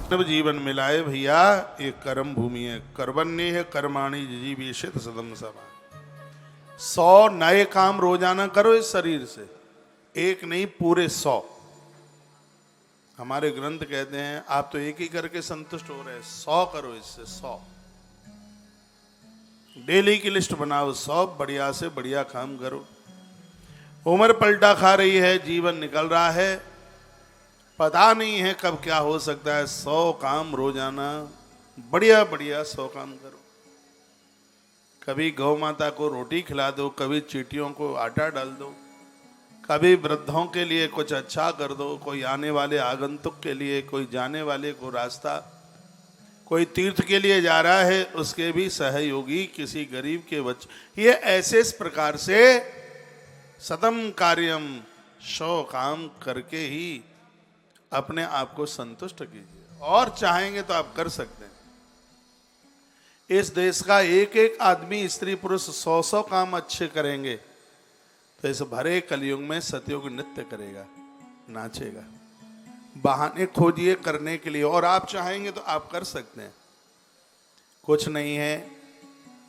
मानव जीवन मिलाए भैया, ये कर्म भूमि है। कर्मण्य है कर्माणि जिजीविषेत सदम समा। 100 नए काम रोजाना करो इस शरीर से, एक नहीं पूरे 100। हमारे ग्रंथ कहते हैं आप तो एक ही करके संतुष्ट हो रहे हैं, 100 करो इससे 100। डेली की लिस्ट बनाओ, 100 बढ़िया से बढ़िया काम करो। उम्र पलटा खा रही है, जीवन निकल रहा है, पता नहीं है कब क्या हो सकता है। 100 काम रोजाना बढ़िया बढ़िया 100 काम करो। कभी गौ माता को रोटी खिला दो, कभी चींटियों को आटा डाल दो, कभी वृद्धों के लिए कुछ अच्छा कर दो, कोई आने वाले आगंतुक के लिए, कोई जाने वाले को रास्ता, कोई तीर्थ के लिए जा रहा है उसके भी सहयोगी, किसी गरीब के बच्चे। ये ऐसे इस प्रकार से सतम कार्यम 100 काम करके ही अपने आप को संतुष्ट कीजिए। और चाहेंगे तो आप कर सकते हैं। इस देश का एक एक आदमी स्त्री पुरुष 100 काम अच्छे करेंगे तो इस भरे कलयुग में सतयुग नृत्य करेगा, नाचेगा। बहाने खोजिए करने के लिए, और आप चाहेंगे तो आप कर सकते हैं। कुछ नहीं है,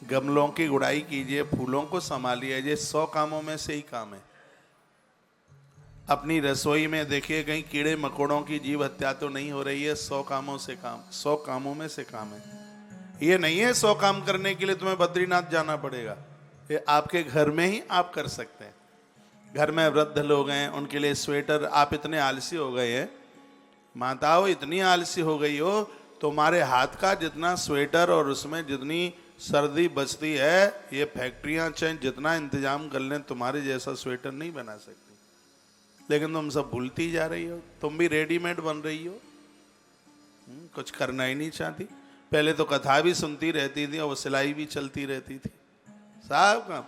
गमलों की गुड़ाई कीजिए, फूलों को संभालिए, ये 100 कामों में से ही काम है। अपनी रसोई में देखिए कहीं कीड़े मकोड़ों की जीव हत्या तो नहीं हो रही है। 100 कामों से काम, 100 कामों में से काम है। ये नहीं है 100 काम करने के लिए तुम्हें बद्रीनाथ जाना पड़ेगा, ये आपके घर में ही आप कर सकते हैं। घर में वृद्ध लोग हैं, उनके लिए स्वेटर। आप इतने आलसी हो गए हैं, माताओं इतनी आलसी हो गई हो, तुम्हारे हाथ का जितना स्वेटर और उसमें जितनी सर्दी बचती है, ये फैक्ट्रियां चाहे जितना इंतजाम कर लें तुम्हारे जैसा स्वेटर नहीं बना सकती। लेकिन तुम सब भूलती जा रही हो, तुम भी रेडीमेड बन रही हो, कुछ करना ही नहीं चाहती। पहले तो कथा भी सुनती रहती थी और सिलाई भी चलती रहती थी। साहब काम,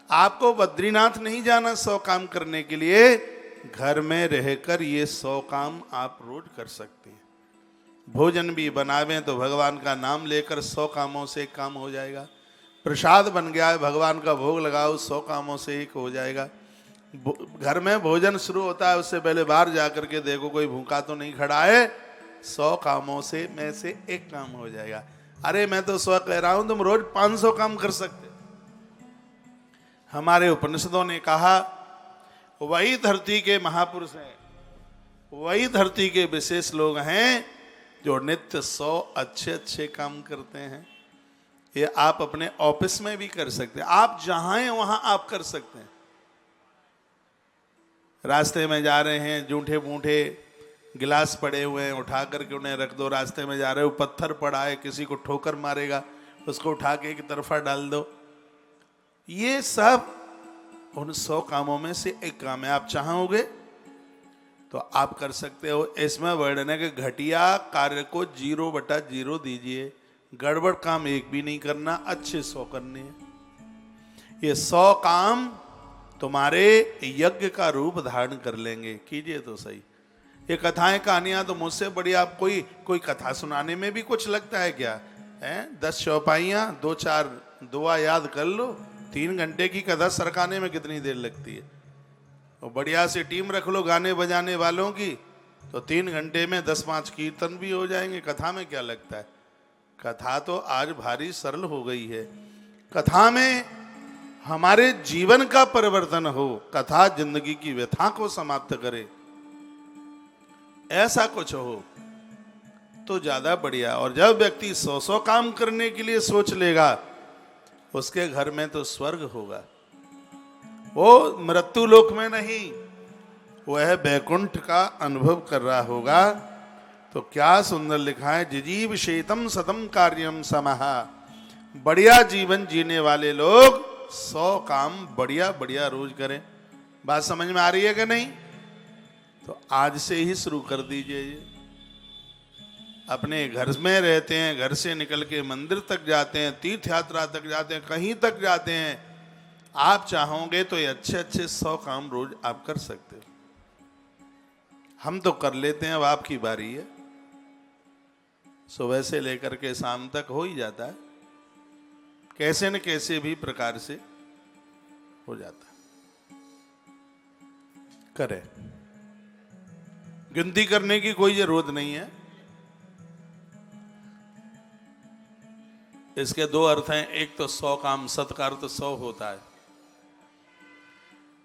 आपको बद्रीनाथ नहीं जाना 100 काम करने के लिए, घर में रहकर ये 100 काम आप रोज कर सकते हैं। भोजन भी बनावें तो भगवान का नाम लेकर 100 कामों से एक काम हो जाएगा। प्रसाद बन गया है, भगवान का भोग लगाओ, 100 कामों से एक हो जाएगा। घर में भोजन शुरू होता है उससे पहले बाहर जाकर के देखो कोई भूखा तो नहीं खड़ा है, 100 कामों से में से एक काम हो जाएगा। अरे मैं तो 100 कह रहा हूं, तुम रोज 500 काम कर सकते। हमारे उपनिषदों ने कहा वही धरती के महापुरुष हैं, वही धरती के विशेष लोग हैं जो नित्य 100 अच्छे अच्छे काम करते हैं। ये आप अपने ऑफिस में भी कर सकते हैं, आप जहां हैं वहां आप कर सकते हैं। रास्ते में जा रहे हैं, जूठे मूठे गिलास पड़े हुए हैं, उठा करके उन्हें रख दो। रास्ते में जा रहे हो, पत्थर पड़ा है, किसी को ठोकर मारेगा, उसको उठा के एक तरफा डाल दो। ये सब उन 100 कामों में से एक काम है। आप चाहोगे तो आप कर सकते हो। इसमें वर्णन है कि घटिया कार्य को 0/0 दीजिए, गड़बड़ काम एक भी नहीं करना, अच्छे 100 करने हैं। ये 100 काम तुम्हारे यज्ञ का रूप धारण कर लेंगे। कीजिए तो सही। ये कथाएं कहानियां तो मुझसे बड़ी, आप कोई कथा सुनाने में भी कुछ लगता है क्या है? 10 चौपाइयां, 2-4 दुआ याद कर लो, 3 घंटे की कथा सरकाने में कितनी देर लगती है। और बढ़िया से टीम रख लो गाने बजाने वालों की, तो 3 घंटे में 10-5 कीर्तन भी हो जाएंगे। कथा में क्या लगता है? कथा तो आज भारी सरल हो गई है। कथा में हमारे जीवन का परिवर्तन हो, कथा जिंदगी की व्यथा को समाप्त करे, ऐसा कुछ हो तो ज्यादा बढ़िया। और जब व्यक्ति 100 काम करने के लिए सोच लेगा, उसके घर में तो स्वर्ग होगा। वो मृत्यु लोक में नहीं, वह बैकुंठ का अनुभव कर रहा होगा। तो क्या सुंदर लिखा है, जिजीव शेतम सतम कार्यम समहा। बढ़िया जीवन जीने वाले लोग 100 काम बढ़िया बढ़िया रोज करें। बात समझ में आ रही है कि नहीं? तो आज से ही शुरू कर दीजिए। अपने घर में रहते हैं, घर से निकल के मंदिर तक जाते हैं, तीर्थ यात्रा तक जाते हैं, कहीं तक जाते हैं, आप चाहोगे तो ये अच्छे अच्छे 100 काम रोज आप कर सकते हो। हम तो कर लेते हैं, अब आपकी बारी है। सुबह से लेकर के शाम तक हो ही जाता है, कैसे न कैसे भी प्रकार से हो जाता है। करें, गिनती करने की कोई जरूरत नहीं है। इसके दो अर्थ हैं, एक तो 100 काम, सत का अर्थ 100 होता है,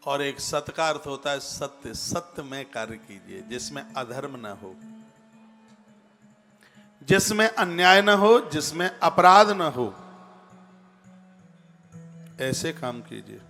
और एक सत का अर्थ होता है सत्य। सत्य में कार्य कीजिए जिसमें अधर्म न हो, जिसमें अन्याय न हो, जिसमें अपराध न हो, ऐसे काम कीजिए।